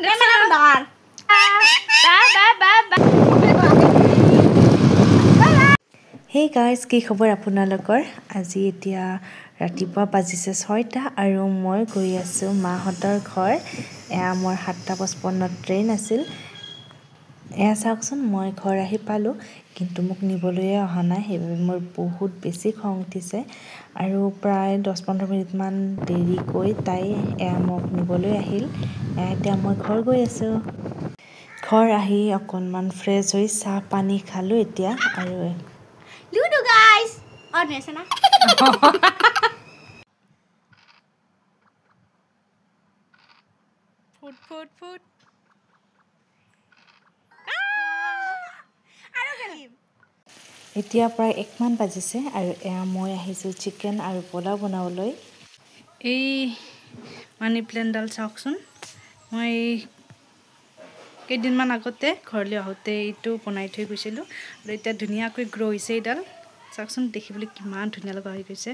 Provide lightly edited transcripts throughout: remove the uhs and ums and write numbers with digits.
Hey guys, কি খবৰ আপোনালোকৰ? আজি এতিয়া ৰাতিপুৱা বাজিছে 6টা আৰু মই গৈ আছো মাহঁতৰ ঘৰ। এয়া মোৰ 7:55 ট্ৰেইন আছিল। এয়া চাওকচোন মই ঘৰ আহি পালোঁ, কিন্তু মোক নিবলৈ অহা নাই। সেইবাবে মোৰ বহুত বেছি খং উঠিছে আৰু প্ৰায় 10-15 মিনিটমান দেৰিকৈ তাই এয়া মোক নিবলৈ আহিল। এতিয়া মই ঘৰ গৈ আছোঁ। ঘৰ আহি অকণমান ফ্ৰেছ হৈ চাহ পানী খালোঁ এতিয়া আৰু Ludo guys. Oh, nesa na. Food. Aro galim. এতিয়া প্ৰায় 1 মান বাজিছে আৰু এয়া মই আহিছোঁ চিকেন আৰু পোলাও বনাবলৈ। এই মানি প্লেণ্টডাল চাওকচোন। মই কেইদিনমান আগতে ঘৰলৈ আহোঁতে এইটো বনাই থৈ গৈছিলোঁ আৰু এতিয়া ধুনীয়াকৈ গ্ৰ' হৈছে। এইডাল চাওকচোন, দেখিবলৈ কিমান ধুনীয়া লগা হৈ গৈছে।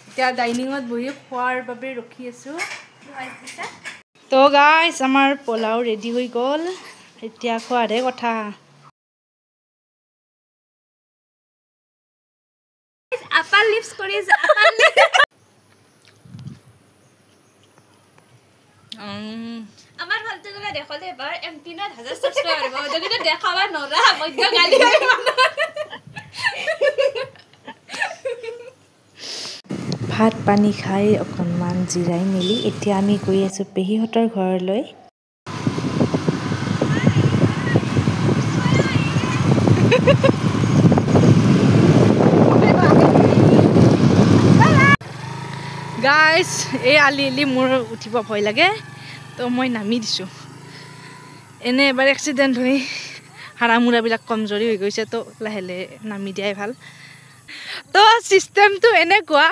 এতিয়া ডাইনিঙত বহি খোৱাৰ বাবে ৰখি আছোঁ। তো গাইছ, আমাৰ পোলাও ৰেডি হৈ গ'ল। এতিয়া খোৱাৰহে কথা। Upper lips kori upper lips. Amar faltu gula dekhole ebar MP 9000 subscriber ba jodi to dekhabar nora modhya gali hoy ভাত পানী খাই অকণমান জিৰাই মেলি এতিয়া আমি গৈ আছোঁ পেহীহঁতৰ ঘৰলৈ। গাইছ, এই আলি মোৰ উঠিব ভয় লাগে, তো মই নামি দিছোঁ। এনে এবাৰ এক্সিডেণ্ট হৈ হাড়া-মূৰাবিলাক কমজোৰি হৈ গৈছে, তো লাহে লাহে নামি দিয়াই ভাল। তো চিষ্টেমটো এনেকুৱা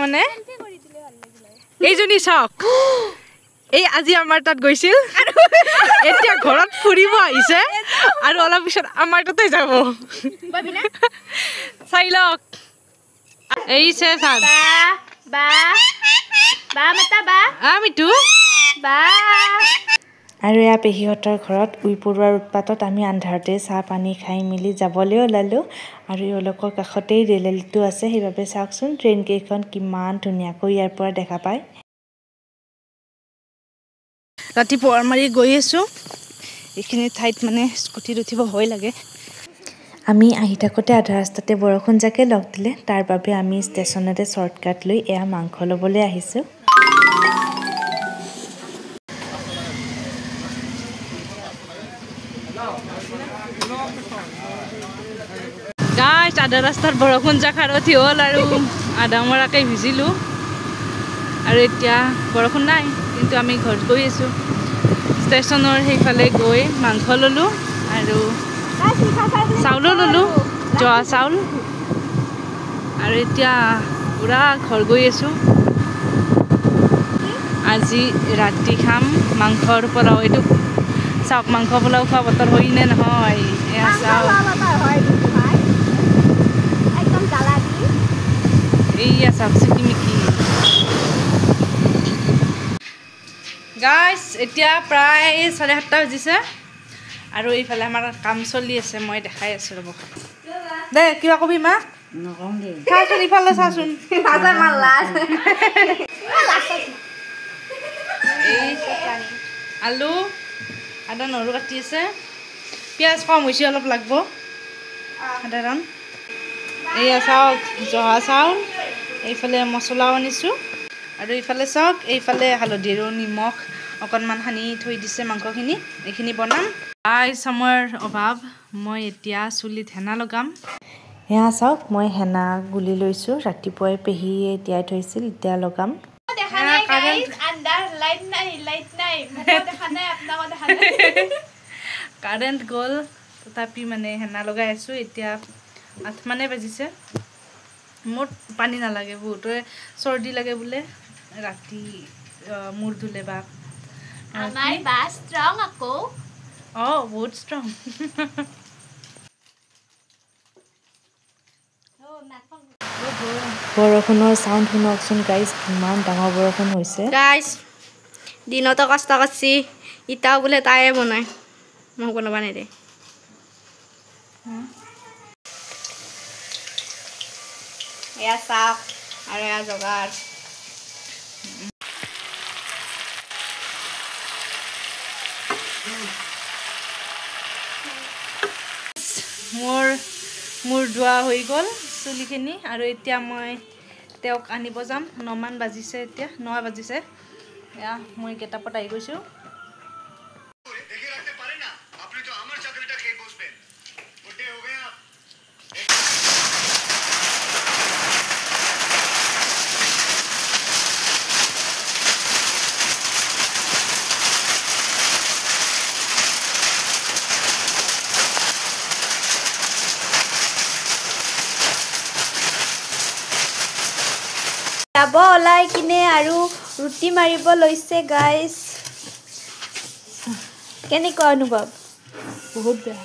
মানে এইজনী চাওক, এই আজি আমাৰ তাত গৈছিল, এতিয়া ঘৰত ফুৰিব আহিছে আৰু অলপ পিছত আমাৰ তাতে যাব। চাই লওক। এই সে সাদ ba mata ba আমিতো ba আৰু এয়া পেহীহঁতৰ ঘৰত উই পৰুৱাৰ উৎপাতত আমি আন্ধাৰতে চাহ পানী খাই মেলি যাবলৈ ওলালোঁ আৰু এওঁলোকৰ কাষতেই ৰেলৱেটো আছে। সেইবাবে চাওকচোন ট্ৰেইন কেইখন কিমান ধুনীয়াকৈ ইয়াৰ পৰা দেখা পায়। ৰাতিপুৱা মাৰি গৈ আছোঁ। এইখিনি ঠাইত মানে স্কুটিত উঠিব ভয় লাগে। আমি আহি থাকোঁতে আধা ৰাস্তাতে বৰষুণ জাকে লগ দিলে, তাৰ বাবে আমি ষ্টেচনতে শ্বৰ্টকাট লৈ এয়া মাংস ল'বলৈ আহিছোঁ। গাইছ, আধা ৰাস্তাত বৰষুণ জাক সাৰথি হ'ল আৰু আধা মৰাকৈ ভিজিলোঁ আৰু এতিয়া বৰষুণ নাই, কিন্তু আমি ঘৰত গৈ আছোঁ। ষ্টেচনৰ সেইফালে গৈ মাংস ল'লোঁ আৰু চাউলো ল'লোঁ, জহা চাউল, আৰু এতিয়া পূৰা ঘৰ গৈ আছোঁ। আজি ৰাতি খাম মাংসৰ পোলাও। এইটো চাওক, মাংস পোলাও খোৱা বতৰ হয় নে নহয়। এয়া চাওক, এইয়া চাওক চিকিমিকি। গাইছ, এতিয়া প্ৰায় 7:30 বাজিছে আৰু এইফালে আমাৰ কাম চলি আছে। মই দেখাই আছোঁ ৰ'ব। দে কিবা কবি মা? চাচোন ইফালে চাচোন। এই আলু, আদা, নহৰু কাটি আছে। পিঁয়াজ কম হৈছে, অলপ লাগব সাধাৰণ। এইয়া চাওক জহা চাউল, এইফালে মছলাও আনিছোঁ আৰু এইফালে চাওক, এইফালে হালধি আৰু নিমখ অকণমান সানি থৈ দিছে মাংসখিনি। এইখিনি বনাম। সময়ৰ অভাৱ, মই এতিয়া চুলিত হেনা লগাম। এয়া চাওক, মই হেনা গুলি লৈছোঁ। ৰাতিপুৱাই পেহীয়ে তিয়াই থৈছিল, এতিয়া লগাম। dekha nai guys andar light nai mukho dekha nai apnako dekha nai current গ'ল, তথাপি মানে হেনা লগাই আছোঁ। এতিয়া 8 মানে বাজিছে। মোৰ পানী নালাগে, বহুতৰে চৰ্দি লাগে বোলে ৰাতি মূৰ ধুলে বা amar ba strong ako বহুত ষ্ট্ৰং। বৰষুণৰ চাউণ্ড শুনকচোন গাইজ, কিমান ডাঙৰ বৰষুণ হৈছে। গাইজ দিনতো কষ্ট কৰিছি, ইটাও বোলে তাইয়ে বনায়, মোক বনাব নিদিয়ে। এয়া চাওক আৰু এয়া জগাৰ। মোৰ ধোৱা হৈ গ'ল চুলিখিনি, আৰু এতিয়া মই তেওঁক আনিব যাম। 9মান বাজিছে, এতিয়া 9 বাজিছে। এয়া মই গেটআপত আহি গৈছোঁ। যাব ওলাই কিনে আৰু ৰুটি মাৰিব লৈছে গাইজ। কেনেকুৱা অনুভৱ? বহুত বেয়া।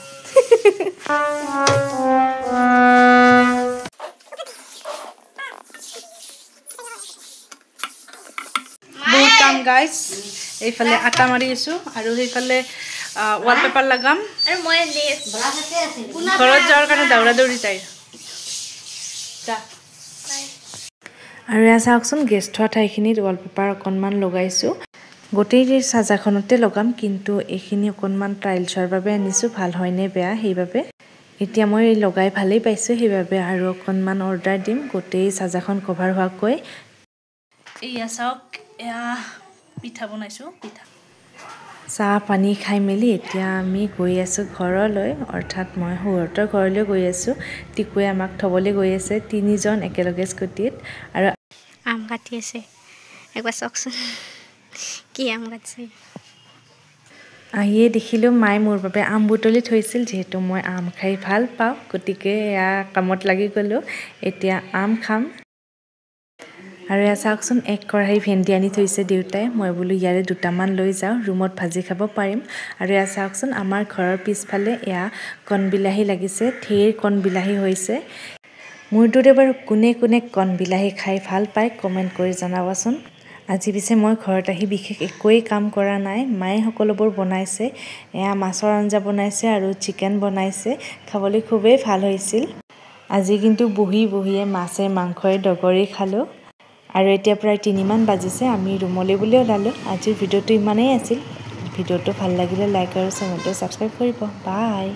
বহুত কাম গাইজ। এইফালে আটা মাৰি আছোঁ আৰু সেইফালে ৱালপেপাৰ লগাম। আৰু মই ঘৰত যোৱাৰ কাৰণে দৌৰা দৌৰি যায়। আৰু এয়া চাওকচোন, গেছ থোৱা ঠাইখিনিত ৱালপেপাৰ অকণমান লগাইছোঁ। গোটেই চাজাখনতে লগাম, কিন্তু এইখিনি অকণমান টাইলছৰ বাবে আনিছোঁ, ভাল হয়নে বেয়া সেইবাবে। এতিয়া মই লগাই ভালেই পাইছোঁ, সেইবাবে আৰু অকণমান অৰ্ডাৰ দিম গোটেই চাজাখন কভাৰ হোৱাকৈ। এয়া চাওক, এয়া পিঠা বনাইছোঁ। চাহ পানী খাই মেলি এতিয়া আমি গৈ আছোঁ ঘৰলৈ, অৰ্থাৎ মই শহুৰহঁতৰ ঘৰলৈ গৈ আছোঁ। টিকুৱে আমাক থ'বলৈ গৈ আছে, 3জন একেলগে স্কুটিত। আৰু আম কাটি আছে, একবাৰ চাওকচোন কি আম কাটিছে। আহিয়ে দেখিলোঁ মায়ে মোৰ বাবে আম বুটলি থৈছিল, যিহেতু মই আম খাই ভাল পাওঁ, গতিকে এয়া কামত লাগি গ'লোঁ। এতিয়া আম খাম। আৰু এয়া চাওকচোন, 1 কঢ়াই ভেন্দি আনি থৈছে দেউতাই। মই বোলো ইয়াৰে 2টামান লৈ যাওঁ, ৰুমত ভাজি খাব পাৰিম। আৰু এয়া চাওকচোন, আমাৰ ঘৰৰ পিছফালে এয়া কণবিলাহী লাগিছে, ঢেৰ কণবিলাহী হৈছে। মোৰ দৰে বাৰু কোনে কোনে কণবিলাহী খাই ভাল পায় কমেণ্ট কৰি জনাবচোন। আজি পিছে মই ঘৰত আহি বিশেষ একোৱেই কাম কৰা নাই, মায়ে সকলোবোৰ বনাইছে। এয়া মাছৰ আঞ্জা বনাইছে আৰু চিকেন বনাইছে, খাবলৈ খুবেই ভাল হৈছিল। আজি কিন্তু বহি বহিয়ে মাছে মাংসই দগৰি খালোঁ। আৰু এতিয়া প্ৰায় 3মান বাজিছে, আমি ৰুমলৈ বুলি ওলালোঁ। আজিৰ ভিডিঅ'টো ইমানেই আছিল। ভিডিঅ'টো ভাল লাগিলে লাইক আৰু চেনেলটো ছাবস্ক্ৰাইব কৰিব। বাই।